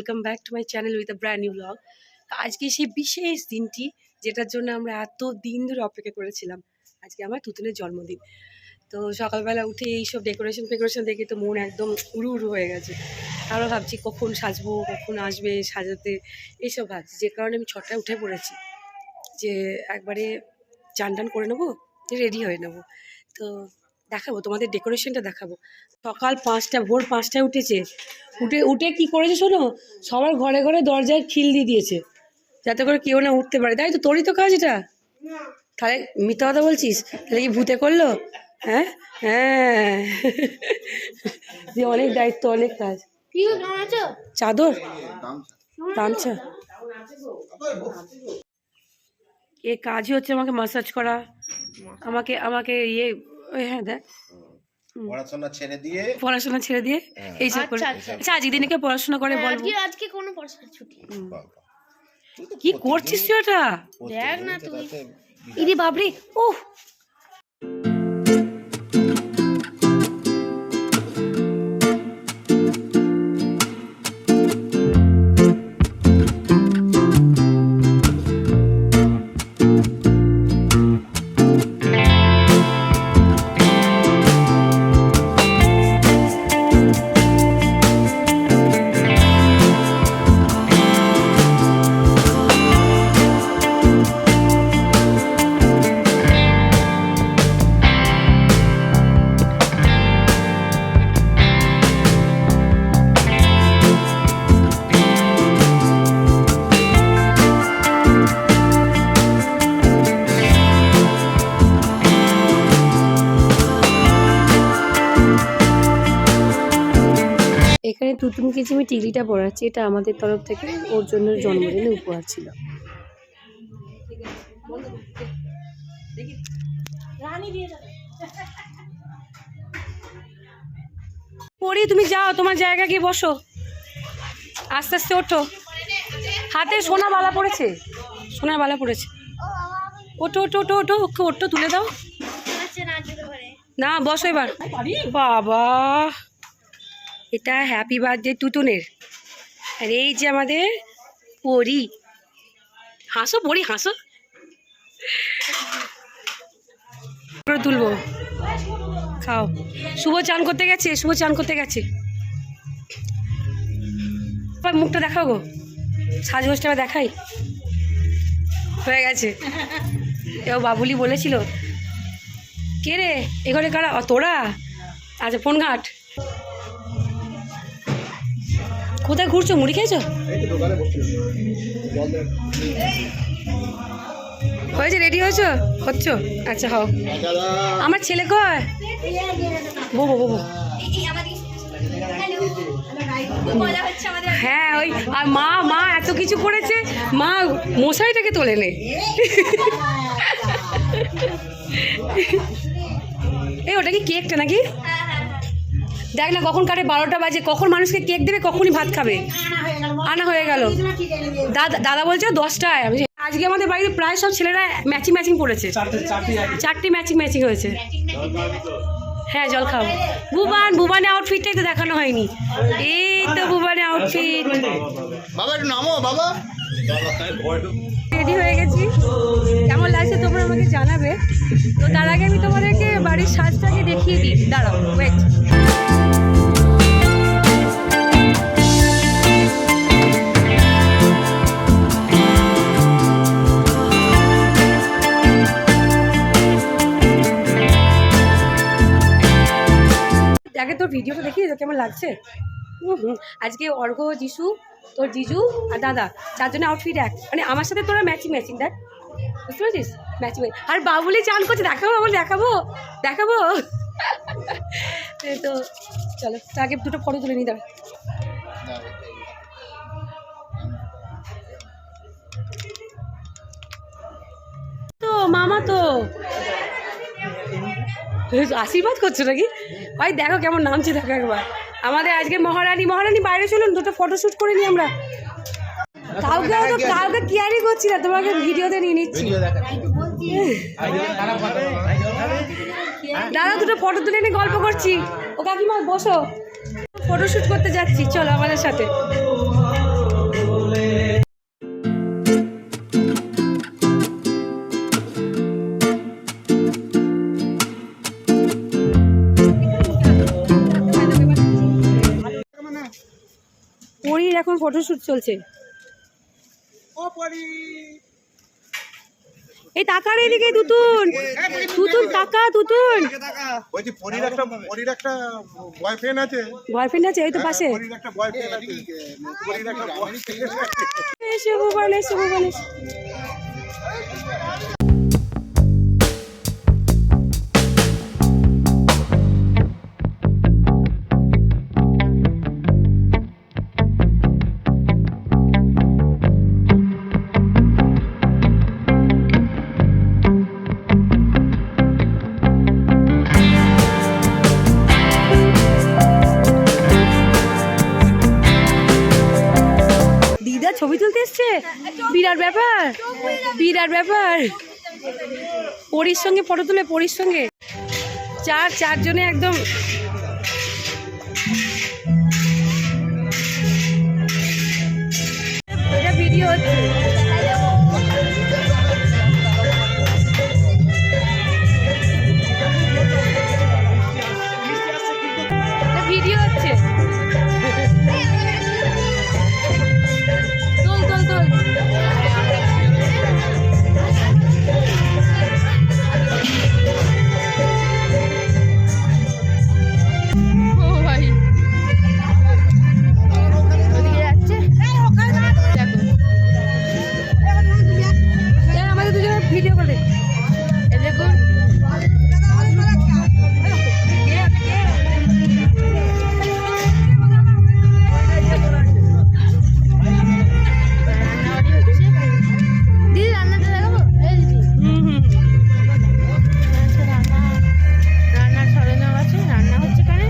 Welcome back to my channel with a brand new blog. আজকে সেই বিশেষ দিনটি যেটার জন্য আমরা এত দিন ধরে অপেক্ষা করেছিলাম। আজকে আমার তুতুনের জন্মদিন। তো সকালবেলা উঠে এইসব ডেকোরেশন দেখে তো মন একদম উড়ু উড়ু হয়ে গেছে। আরও ভাবছি কখন সাজবো, কখন আসবে সাজাতে, এইসব ভাবছি। যে কারণে আমি 6টায় উঠে পড়েছি যে একবারে চান টান করে নেবো, রেডি হয়ে নেবো। তো দেখাবো তোমাদের ডেকোরেশনটা দেখাবো। সকাল 5টা, ভোর 5টায় উঠেছে। উঠে কি করেছে শোনো, সবার ঘরে ঘরে দরজায় খিল দিয়ে দিয়েছে যাতে করে কেউ না উঠতে পারে। তাই তো, তোরই তো কাজ এটা। তাহলে মিথ্যা কথা বলছিস? তাহলে কি ভূতে করলো? হ্যাঁ হ্যাঁ, অনেক দায়িত্ব, অনেক কাজ। চাদর, গামছা, এ কাজই হচ্ছে আমাকে মাসাজ করা, আমাকে ইয়ে, হ্যাঁ দেখ পড়াশোনা ছেড়ে দিয়ে এইসব করে। আচ্ছা আজকে দিনে পড়াশোনা করে বল, আজকে কোনো পড়াশোনা ছুটি। কি করছিস তুই ওটা? দেখ না তুই, ইরে বাবরে, ওহ এখানে তুতুনকে যে আমি টিকলিটা পড়াচ্ছি, এটা আমাদের তরফ থেকে ওর জন্য জন্মদিনে উপহার ছিল। পড়ি, তুমি যাও তোমার জায়গা গিয়ে বসো, আস্তে আস্তে ওঠো। হাতে সোনা বালা পড়েছে, সোনার বালা পড়েছে। ওঠো ওঠো ওঠো ওঠো, ওকে ওঠো, তুলে দাও না, বসো এবার। বাবা, এটা হ্যাপি বার্থডে তুতুনের। আর এই যে আমাদের পরি, হাসো পরি হাসো, তুলবো, খাও। শুভ চান করতে গেছে, মুখটা দেখাও গো, সাজগোজটা দেখাই, হয়ে গেছে। এও বাবুলি বলেছিল, কে রে এখানে কারা? তোরা? আচ্ছা ফোন ঘাট। কোথায় ঘুরছো? মুড়ি খেয়েছো? হয়েছে, রেডি হয়েছো? হচ্ছ? আচ্ছা হও। আমার ছেলে কয়? বো হ্যাঁ, ওই আর মা এত কিছু করেছে, মা মশাইটাকে তোলে নে। এই ওটা কি কেকটা নাকি? দেখ না কখন কাটে, 12টা বাজে, কখন মানুষকে কেক দেবে, কখনই ভাত খাবে। আনা হয়ে গেল। দাদা বলছে 10টায়। আজকে আমাদের বাড়িতে প্রায় সব ছেলেরা ম্যাচিং পড়েছে, 4টে ম্যাচিং হয়েছে। হ্যাঁ জল খাও। বুবানের আউটফিটটাই তো দেখানো হয়নি। এই তো বুবানের আউটফিট। রেডি হয়ে গেছি, কেমন লাগছে তোমরা আমাকে জানাবে। তো তার আগে আমি তোমাদেরকে বাড়ির সাজটাকে দেখিয়ে দিই, দাঁড়াও ওয়েট। আগে তোর ভিডিওটা দেখিয়ে তো কেমন লাগছে। আজকে অর্ঘ, যিশু, তোর জিজু আর দাদা, 4 জনের আউটফিট এক, মানে আমার সাথে তোরা ম্যাচিং দেখ, বুঝতে পারছিস? ম্যাচিং। আর বাবুলি চান করছে, দেখাবো। তো চলো, আগে দুটো ফটো তুলে নিই। দাঁড়া, তো মামা তো আশীর্বাদ করছো নাকি? ভাই দেখো কেমন নামছে, দেখো একবার। আমাদের আজকে মহারানী বাইরে চলুন, দুটো ফটোশ্যুট করে নিই আমরা। কাউকে কেয়ারই করছি না, তোমাকে ভিডিওতে নিয়ে নিচ্ছি। দাদা দুটো ফটো তুলে নিয়ে গল্প করছি। ও কাকিমা বসো, ফটোশ্যুট করতে যাচ্ছি, চলো আমাদের সাথে। এখন ফটোশুট চলছে। এই টাকার এদিকে তুতুন, তুতুন টাকা, তুতুন ওই যে পরির একটা বয়ফ্রেন্ড আছে, বয়ফ্রেন্ড আছে এই তো পাশে। পরির একটা বয়ফ্রেন্ড আছে, পরির একটা বয়ফ্রেন্ড আছে। এসে ভুবন, এসে ভুবন, এসে। দিদা ছবি তুলতে এসছে, বিরাট ব্যাপার, বিরাট ব্যাপার। পরীর সঙ্গে ফটো তুলে, পরীর সঙ্গে চারজনে একদম। এটা ভিডিও হচ্ছে, ভিডিও হচ্ছে। আমাদের দুজনের ভিডিও করে দেখুন। দিদি রান্নাটা দেখাবো? এই দিদি রান্নার সরঞ্জাম আছে, রান্না হচ্ছে এখানে।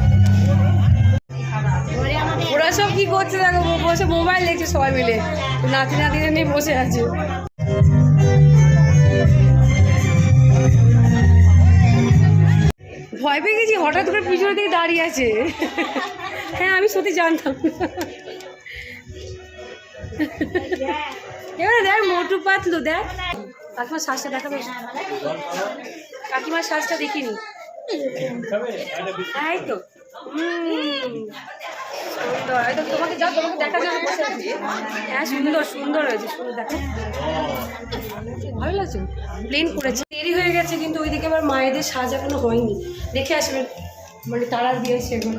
ওরা সব কি করছে দেখো, বসে মোবাইল দেখছে সবাই মিলে, নাতি নাতিদের নিয়ে বসে আছে। ভয় পেয়ে গেছি, হঠাৎ করে পিছনে থেকে দাঁড়িয়ে আছে। হ্যাঁ আমি সত্যি জানতাম। এবারে দেখ মোটু পাতলু, দেখ কাকিমার শ্বাসটা দেখাবে, কাকিমার শ্বাসটা দেখিনি। এই তো সুন্দর, এই তো তোমাকে যাও, তোমাকে দেখা যাবে বসে আছে। হ্যাঁ সুন্দর সুন্দর হয়েছে, সুন্দর দেখো, ভালো লাগছে। প্লেন করেছে, দেরি হয়ে গেছে কিন্তু ওইদিকে আবার মায়েদের সাজানো হয়নি, দেখে আসবেন, মানে তারা দিয়েছে এখন।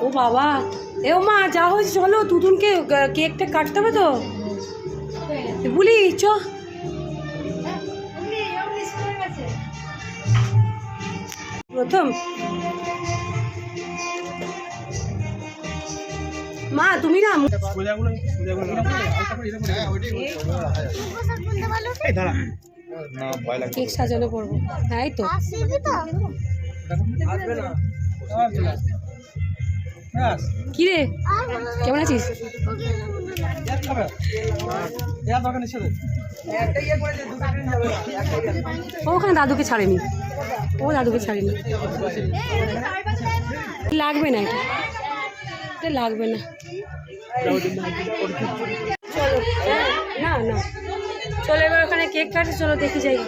ও বাবা, এ ও মা যা হয়েছে চলো, তুতুনকে কেকটা কাটতে হবে তো, বলি চ। প্রথম মা তুমি না কেক সাজানো করবো, তাই তো। কিরে কেমন আছিস? ওখানে দাদুকে ছাড়েনি, ও দাদুকে ছাড়েনি। লাগবে না, এটা লাগবে না। চলো না না চলো এবার ওখানে কেক কাটে, চলো দেখে যাই।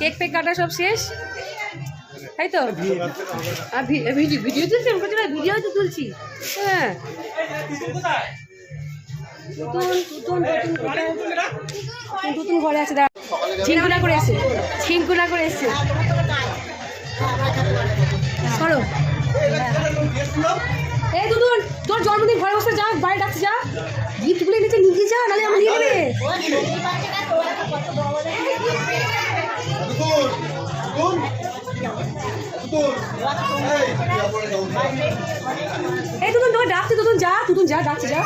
কেক পেক কাটা সব শেষ, তাই তো? ভিডিও তুলছি, ভিডিও তো তুলছি। হ্যাঁ, নতুন ঘরে আছে, ছিনকুনা করে এসছে, ছিনকুনা করে এসছে। সরো, এই দুদুন, তোর জন্মদিন ঘরে বসে যা, বাইরে ডাকছে যা, গিফটগুলো নিচে নিয়ে যা, নাহলে আমি নিয়ে নেবে। এই দুদুন তোকে ডাকছে, দুদুন যা, ডাকছে যা।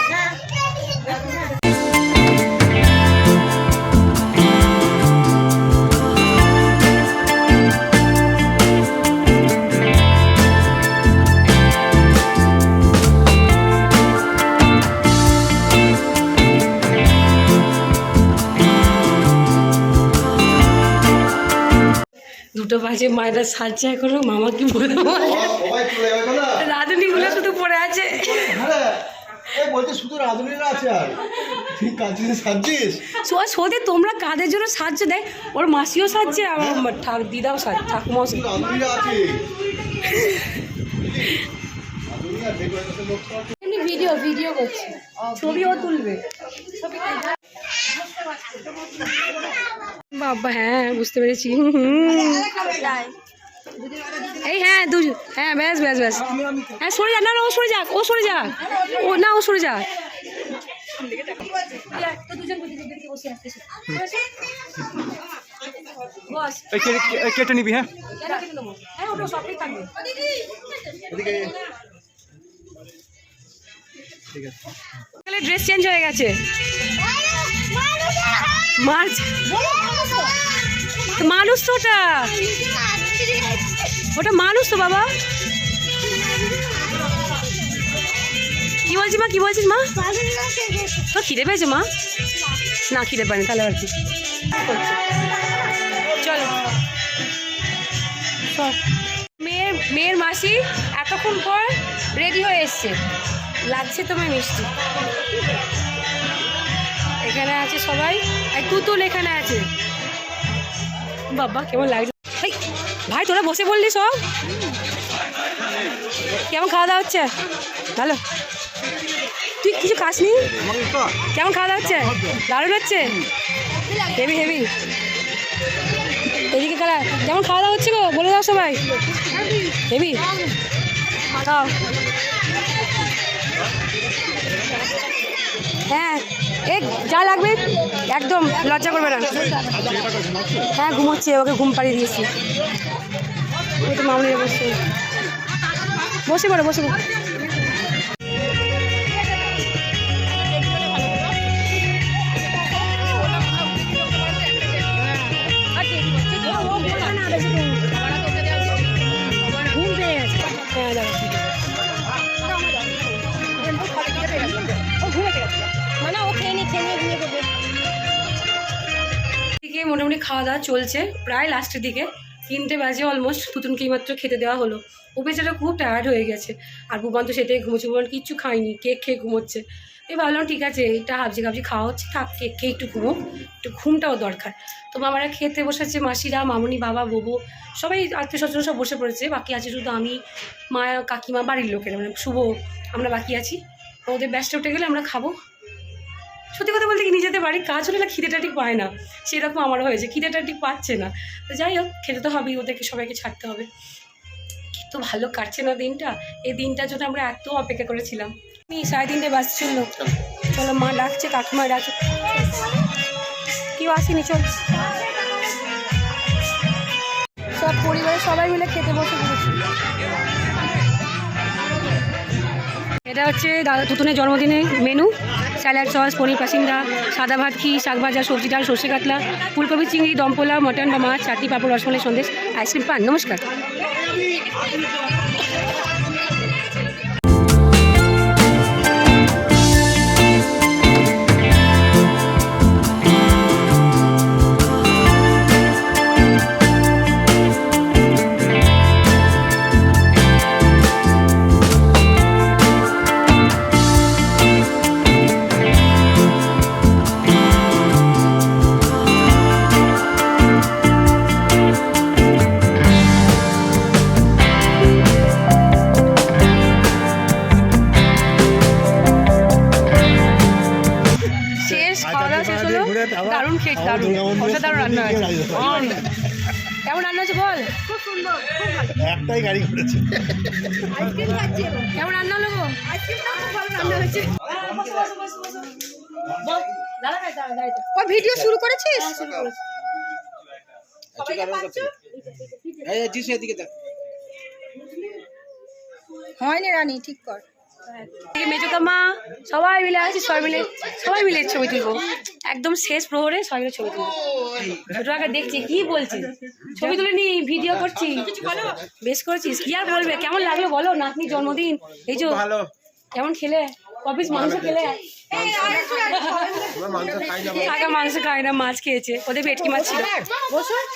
দুটো বাজে, মায়েরা সাজছে এখনো, মামা কি বলবো, রাঁধুনি গুলো শুধু পড়ে আছে। সত্যি তোমরা কাদের জন্য সাজছে? দেখ, ওর মাসিও সাজছে, আমার দিদাও সাজছে, ঠাকুমাও ভিডিও করছে, ছবিও তুলবে। বাবা, হ্যাঁ বুঝতে পেরেছি। এই হ্যাঁ হ্যাঁ, ব্যাস হ্যাঁ, সরে যা, না ও সরে যাক, ও সরে যাক, ও সরে যাক। কেটে নিবি। হ্যাঁ, ড্রেস চেঞ্জ হয়ে গেছে। মানুষ তো ওটা মানুষ তো বাবা। কি বলছিস মা, কি বলছিস মা? তো খিদে পেয়েছে মা? না খিদে পায়নি, তাহলে আর কি। চলো, মেয়ের মাসি এতক্ষণ পর রেডি হয়ে এসছে, লাগছে তোমায় মিষ্টি। এখানে আছে সবাই, আর তুতুল এখানে আছে। বাবা কেমন লাগছে ভাই, তোরা বসে বললি সব? কেমন খাওয়া দাওয়া হচ্ছে? ভালো? তুই কিছু খাসনি? কেমন খাওয়া দাওয়া হচ্ছে? দারুণ হচ্ছে, হেভি। এদিকে কারা কেমন খাওয়া দাওয়া হচ্ছে গো, বলে দাও সবাই। হেভি খাও। হ্যাঁ, যা লাগবে একদম লজ্জা করবে না। হ্যাঁ, ঘুমোচ্ছে, ওকে ঘুম পাড়িয়ে দিয়েছি। ওই তো মামনি বসে পড়ো। ঘুম পেয়ে গেছে। হ্যাঁ, দাঁড়া, মোটামুটি খাওয়া দাওয়া চলছে, প্রায় লাস্টের দিকে, 3টে বাজে অলমোস্ট। তুতুনকে মাত্র খেতে দেওয়া হলো। ও বেচারা খুব টায়ার্ড হয়ে গেছে, আর বুবান তো সেটাই ঘুমোচ্ছে। বুবান কিচ্ছু খায়নি, কেক খেয়ে ঘুমোচ্ছে। ভাবলাম ঠিক আছে, এটা হাবজি খাওয়া হচ্ছে, থাক, কেক খেয়ে একটু একটু ঘুমটাও দরকার। তো মামারা খেতে বসেছে, মাসিরা, মামনি, বাবা, ববু, সবাই আত্মীয় স্বজন সব বসে পড়েছে। বাকি আছে শুধু আমি, মা, কাকিমা, বাড়ির লোকেরা, মানে শুভ, আমরা বাকি আছি। ওদের ব্যস্ত উঠে গেলে আমরা খাবো। সত্যি কথা বলতে কি, নিজেদের বাড়ির কাজ হলে না খিদেটা ঠিক পায় না, সেরকম আমারও হয়েছে, খিদেটা ঠিক পাচ্ছে না। তো যাই হোক, খেতে তো হবেই, ওদেরকে সবাইকে ছাড়তে হবে। কিন্তু ভালো কাটছে না দিনটা, এই দিনটার জন্য আমরা এত অপেক্ষা করেছিলাম। 3:30 বাজছিল। চলো, মা ডাকছে, কাকিমা ডাকছে, কেউ আসেনি, চল। সব পরিবারের সবাই মিলে খেতে বসে পড়েছি। এটা হচ্ছে দাদা তুতুনের জন্মদিনে মেনু, স্যালাড সস, পনির পাসিন্দা, সাদা ভাত, ক্ষীর, শাক ভাজা, সবজি ডাল, সর্ষে কাতলা, ফুলকপি চিংড়ি, দম পোলাও, মটন বা মাছ, চাটনি, পাঁপড়, রসমালাই, সন্দেশ, আইসক্রিম, পান। নমস্কার। শেষ খাওয়া দাওয়া শেষ হলো, দারুণ খেয়েছি, দারুণ অসাধারণ রান্না হয়েছে। কেমন রান্না হয়েছে বল? খুব সুন্দর, খুব ভালো। একটাই গাড়ি ঘুরেছে। কেমন রান্না হলো গো? আইসক্রিমটা খুব ভালো রান্না হয়েছে। ও ভিডিও শুরু করেছিস? শুরু করেছি। সবাইকে পাচ্ছো? হয়নি রানী, ঠিক কর। মেজকামা সবাই মিলে আছি, সবাই মিলে ছবি তুলবো একদম শেষ প্রহরে, সবাই মিলে ছবি তুলবো। ছোট আগে দেখছি কি বলছে, ছবি তুলে নি, ভিডিও করছি। বেশ করেছিস, কি আর বলবে? কেমন লাগলো বলো? নাতনি জন্মদিন, এই যে কেমন খেলে? কপিস মাংস খেলে? আগা মাংস খায় না, মাছ খেয়েছে, ওদের ভেটকি মাছ ছিল।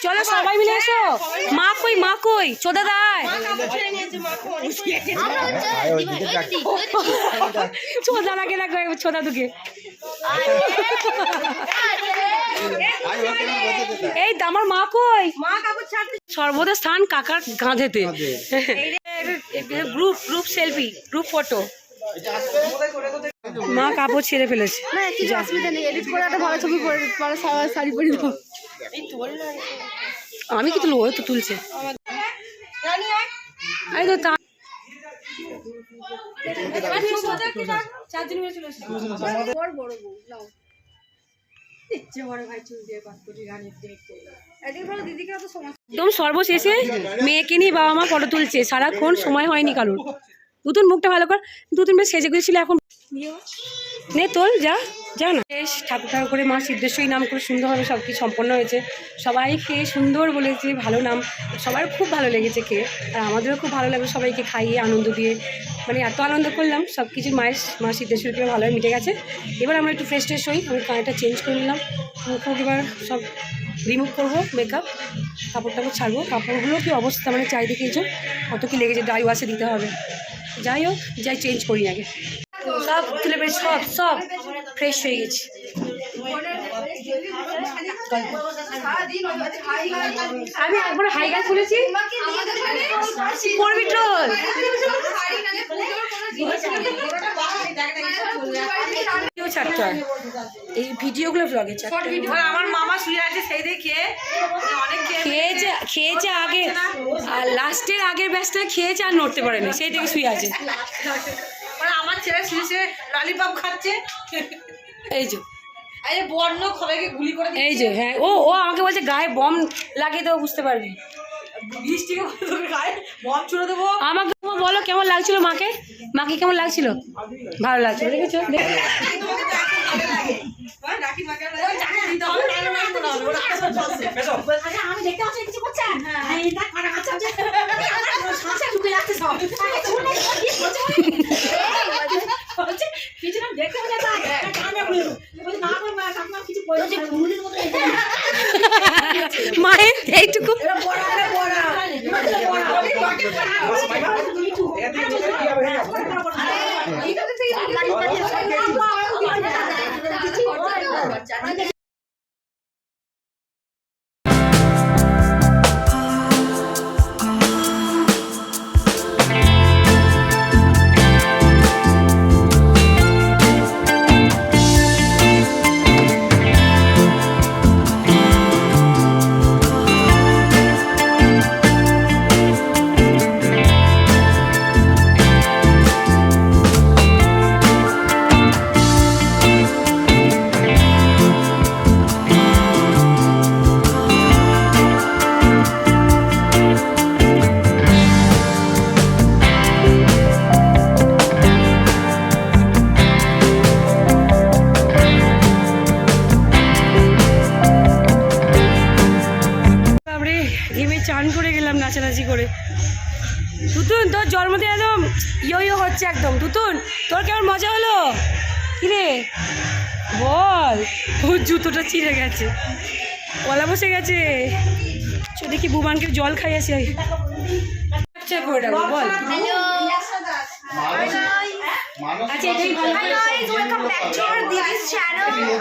চলো সবাই মিলে এসো। মা কই, মা কই? চোদা দায় চোদা লাগে না, ছোদা দুকে। এই আমার মা কই? সর্বদা স্থান কাকার কাঁধেতে। Group selfie, group photo. মা কাপড় ছেড়ে ফেলেছে। না কিছু অসুবিধা নেই, এডিট করে একটা ভালো ছবি পরে শাড়ি পরে দেবো। আমি কি তুলবো? ও তো তুলছে। এই তো তা একদম সর্বশেষে মেয়েকে নিয়ে বাবা মা ফটো তুলছে, সারাক্ষণ সময় হয়নি কারোর। দুতুন মুখটা ভালো কর, দুতুন বেশ সেজে গুজেছিল, এখন নে তোল, যা যা না। বেশ ঠাকুর করে মা সিদ্ধেশ্বরী নাম করে সুন্দরভাবে সব কিছু সম্পন্ন হয়েছে। সবাই খেয়ে সুন্দর বলেছে, ভালো নাম, সবার খুব ভালো লেগেছে খেয়ে, আর আমাদেরও খুব ভালো লাগবে সবাইকে খাইয়ে আনন্দ দিয়ে। মানে এত আনন্দ করলাম, সব কিছু মা সিদ্ধেশ্বরীকে ভালোভাবে মিটে গেছে। এবার আমরা একটু ফ্রেশ ট্রেশ হই, আমি কানেরটা চেঞ্জ করে নিলাম, মুখ এবার সব রিমুভ করবো, মেকআপ, কাপড় টাপড় ছাড়বো। কাপড়গুলো কি অবস্থা, মানে চারিদিকে এই যে কত কি লেগেছে, ড্রাই ওয়াশে দিতে হবে। যাই হোক, যাই চেঞ্জ করি আগে, সব তুলে বেশ সব ফ্রেশ হয়ে গেছে। আমি একবার হাই গাছ বলেছি, করবি ট্রোল। এই ভিডিওগুলো ব্লগে আমার মামা শুয়ে আছে, সেই দেখে খেয়েছে আগে, আর লাস্টের আগের ব্যাচটা খেয়েছে আর নড়তে পারে না, সেই থেকে শুয়ে আছে। আমার ছেলে শুয়েছে ললিপপ খাচ্ছে, এই যে বর্ণ সবাইকে গুলি করে, এই যে হ্যাঁ, ও আমাকে বলছে গায়ে বম লাগিয়ে দেবো, বুঝতে পারবি, বৃষ্টিকে গায়ে বম ছুড়ে দেবো। আমাকে বলো কেমন লাগছিল, মাকে কেমন লাগছিল? ভালো লাগছিল, দেখেছো? আমি দেখতে পাচ্ছি কিছু করছে, মায়ের এইটুকু জন্মদিন একদম ইয়ো হচ্ছে একদম। তুতুন তোর কেমন মজা হলো? কিরে বল। ওর জুতোটা ছিঁড়ে গেছে, কলা বসে গেছে। চো দেখি বুবানকে জল খাই আসি। করে রাখবো বল। আচ্ছা এটাই ভালো করে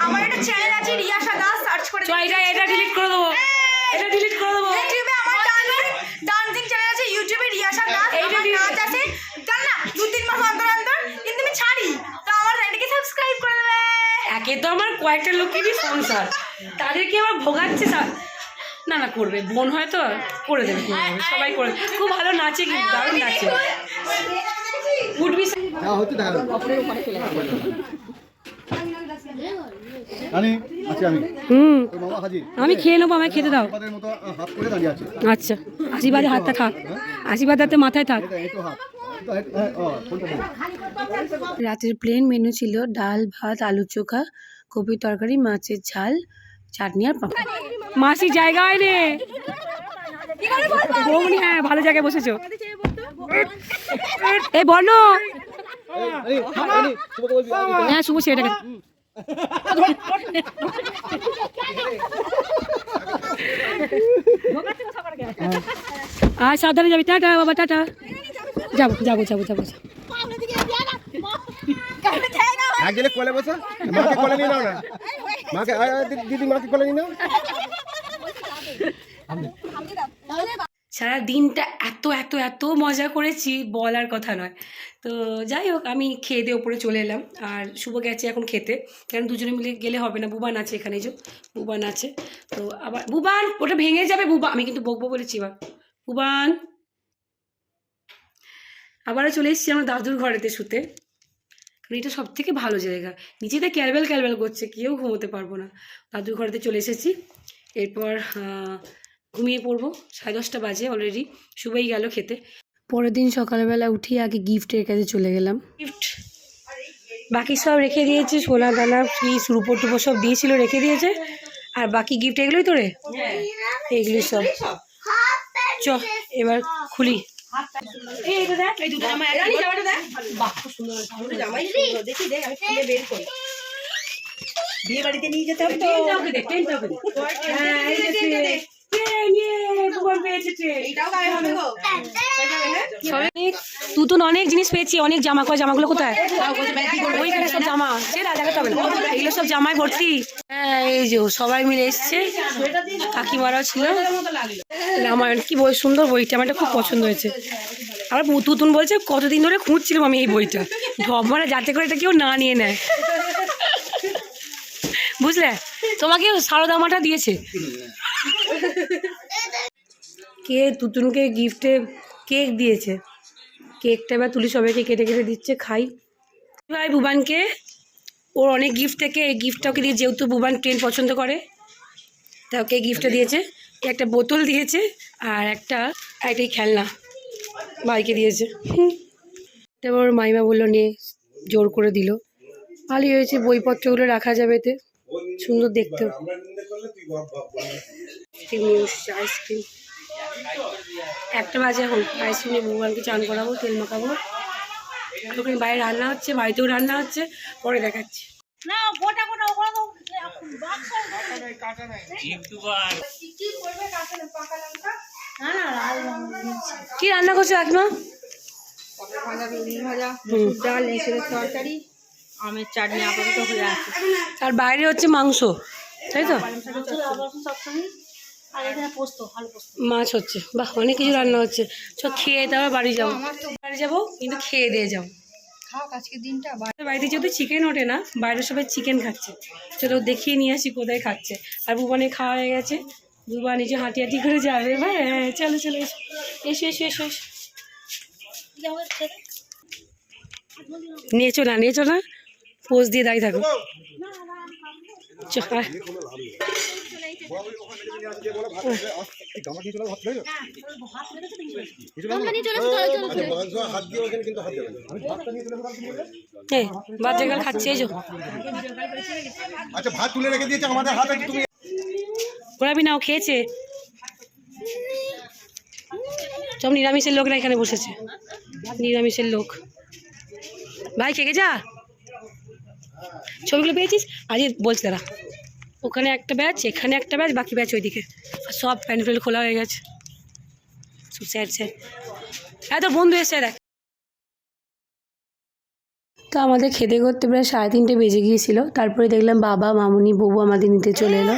আমার একটা চ্যানেল আছে রিয়াশা দাস, সার্চ করে এটা ডিলিট করে দেবো, এটা ডিলিট করে দেবো। ইউটিউবে আমার ডান্সিং চ্যানেল আছে, ইউটিউবে রিয়াশা দাস। এইটা নাচ আছে, জান না 2-3 মাস অন্তর অন্তর, কিন্তু আমি ছাড়ি। তো আমার চ্যানেলকে সাবস্ক্রাইব করে দেবে। একে তো আমার কয়েকটা লোকেরই সংসার, তাদেরকে আমার ভোগাচ্ছে। না না করবে, বোন হয় তো করে দেবে, সবাই করে। খুব ভালো নাচে, কিন্তু দারুণ নাচে। উঠবি আমি খেয়ে নেবো, আমায় খেতে দাও। আচ্ছা আশীর্বাদে হাতটা থাক, আশীর্বাদ হাতে মাথায় থাক। রাতের প্লেন মেনু ছিল ডাল ভাত আলু চোখা কপির তরকারি মাছের ঝাল চাটনি আর পাঁপড়। মাসি জায়গা হয় রে, হ্যাঁ ভালো জায়গায় বসেছো। এই বর্ণ হ্যাঁ শুভ সেটা আর সাবধানে যাবি। টাটা বাবা, টাটা। যাবো যাবো যাবো যাবো। কোলে বসো, মাকে কোলে নিয়ে নাও না, মাকে দিদি মাকে কোলে নিয়ে নাও। সারা দিনটা এত এত এত মজা করেছি বলার কথা নয়। তো যাই হোক, আমি খেয়ে দিয়ে ওপরে চলে এলাম, আর শুভ গেছে এখন খেতে, কারণ দুজনে মিলে গেলে হবে না। বুবান আছে এখানে, যে বুবান আছে। তো আবার বুবান ওটা ভেঙে যাবে বুবা, আমি কিন্তু বকবো বলেছি। এবার বুবান আবারও চলে এসেছি আমার দাদুর ঘরেতে শুতে, কারণ এটা সব থেকে ভালো জায়গা। নিচেতে ক্যালবেল ক্যালবেল করছে, কেউ ঘুমোতে পারবো না। দাদুর ঘরেতে চলে এসেছি, এরপর ঘুমিয়ে পড়বো। 10:30 বাজে অলরেডি, শুভই গেল খেতে। পরের দিন সকালবেলা উঠি আগে গিফটের কাছে চলে গেলাম। গিফট বাকি সব রেখে দিয়েছে, সোনা দানা ফ্রিজ রুপো টুপো সব দিয়েছিল, রেখে দিয়েছে। আর বাকি গিফট এগুলোই তোরে, এগুলি সব। চ এবার খুলি। বিয়ে বাড়িতে নিয়ে যেতে হবে। তুতুন অনেক জিনিস পেয়েছি, অনেক জামা। কয় জামাগুলো কোথায়? ওইখানে সব জামা, সেটা দেখাতে হবে না, এগুলো সব জামায় ভর্তি। হ্যাঁ এই যে সবাই মিলে এসছে, কাকিমারাও ছিল। রামায়ণ কি বই, সুন্দর বইটা, আমার খুব পছন্দ হয়েছে। আবার তুতুন বলছে কতদিন ধরে খুঁজছিলাম আমি এই বইটা, ঢপ মারা যাতে করে এটা কেউ না নিয়ে নেয়, বুঝলে? তোমাকে সারদামাটা দিয়েছে। কে তুতুনকে গিফটে কেক দিয়েছে, কেকটা এবার তুলি সবাইকে কেটে কেটে দিচ্ছে, খাই। ভাই বুবানকে ওর অনেক গিফট থেকে এই গিফটটা ওকে দিয়ে, যেহেতু বুবান ট্রেন পছন্দ করে, তা ওকে গিফটটা দিয়েছে। একটা বোতল দিয়েছে, আর একটাই খেলনা ভাইকে দিয়েছে। তারপর মাইমা বললো নিয়ে, জোর করে দিল। ভালোই হয়েছে, বইপত্রগুলো রাখা যাবে এতে, সুন্দর দেখতে। আইসক্রিম 1টা বাজে, এখন আইসক্রিম নিয়ে ভগবানকে চান করাবো, তেল মাখাবো। ওখানে বাইরে রান্না হচ্ছে, বাড়িতেও রান্না হচ্ছে, পরে দেখাচ্ছি। কি রান্না করছো কাকিমা? ডাল, এঁচড়ের তরকারি, আমের চাটনি আপাতত হয়ে আছে। আর বাইরে হচ্ছে মাংস, তাই তো? আর এখানে পোস্ত, ভালো পোস্ত, মাছ হচ্ছে। বাহ, অনেক কিছু রান্না হচ্ছে। সব খেয়ে তারপর বাড়ি যাবো। বাড়ি যাবো কিন্তু খেয়ে দিয়ে যাও। আজকে দিনটা বাড়িতে যেহেতু চিকেন ওঠে না, বাইরে সবাই চিকেন খাচ্ছে। চলো দেখিয়ে নিয়ে আসি কোথায় খাচ্ছে। আর বুবানে খাওয়া হয়ে গেছে, বুবা নিজে হাঁটি হাঁটি করে যাবে। ভাই চলো চলো, এসো এসো এসো এসো এসো। নিয়েছো না, পোজ দিয়ে দাঁড়িয়ে থাকো। খাচ্ছে আচ্ছা ভাত তুলে রেখে দিয়েছে আমাদের হাতে, তুমি ঘোরাবি না, ও খেয়েছে। সব নিরামিষের লোকরা এখানে বসেছে। নিরামিষের লোক। ভাই খেয়ে যা, ছবিগুলো পেয়েছিস? আজ বলছি দাঁড়া, ওখানে একটা ব্যাচ, এখানে একটা ব্যাচ, বাকি ব্যাচ ওইদিকে। আর সব প্যান্ট ফ্যান্ট খোলা হয়ে গেছে। স্যার স্যার এত বন্ধু এসে দেখ। তো আমাদের খেতে করতে প্রায় 3:30 বেজে গিয়েছিল। তারপরে দেখলাম বাবা, মামুনি, বউ আমাদের নিতে চলে এলো।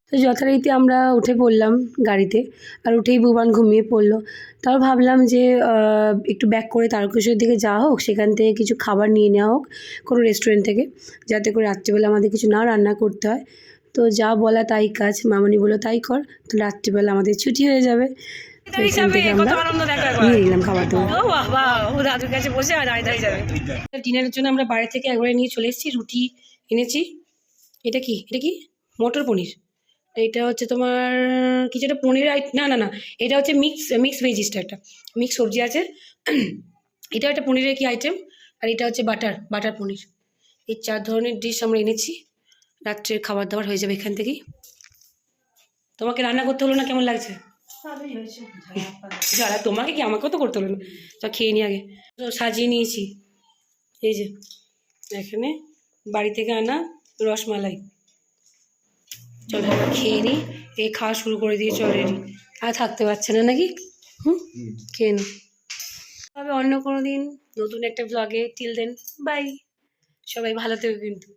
তো যথারীতি আমরা উঠে পড়লাম গাড়িতে, আর উঠেই বুবান ঘুমিয়ে পড়লো। তাও ভাবলাম যে একটু ব্যাক করে তারকেশ্বরের দিকে যাওয়া হোক, সেখান থেকে কিছু খাবার নিয়ে নেওয়া হোক কোনো রেস্টুরেন্ট থেকে, যাতে করে রাত্রিবেলা আমাদের কিছু না রান্না করতে হয়। তো যা বলা তাই কাজ, মামুনি বললো তাই কর, তো রাত্রিবেলা আমাদের ছুটি হয়ে যাবে। তো এখান থেকে আমরা নিয়ে নিলাম খাবার দাবার। দাদুর কাছে বসে আর দাঁড়িয়ে যাবে। ডিনারের জন্য আমরা বাইরে থেকে একবারে নিয়ে চলে এসেছি। রুটি এনেছি। এটা কি, এটা কি মটর পনির। এটা হচ্ছে তোমার কিছু একটা পনির, না না না, এটা হচ্ছে মিক্স ভেজিসটা, একটা মিক্স সবজি আছে। এটা একটা পনিরের কি আইটেম, আর এটা হচ্ছে বাটার পনির। এই 4 ধরনের ডিশ আমরা এনেছি। রাত্রের খাবার দাবার হয়ে যাবে এখান থেকেই। তোমাকে রান্না করতে হলো না? কেমন লাগছে? যারা তোমাকে কি, আমাকেও তো করতে হলো না। তা খেয়ে নি আগে। তো সাজিয়ে নিয়েছি, এই যে এখানে বাড়ি থেকে আনা রসমালাই। চল বাবা খেয়ে নিই। এই খাওয়া শুরু করে দিয়েছে অলরেডি, আর থাকতে পারছে না নাকি? খেয়ে নি। তবে অন্য কোনো দিন নতুন একটা ব্লগে। Till then bye. সবাই ভালো থেকো কিন্তু।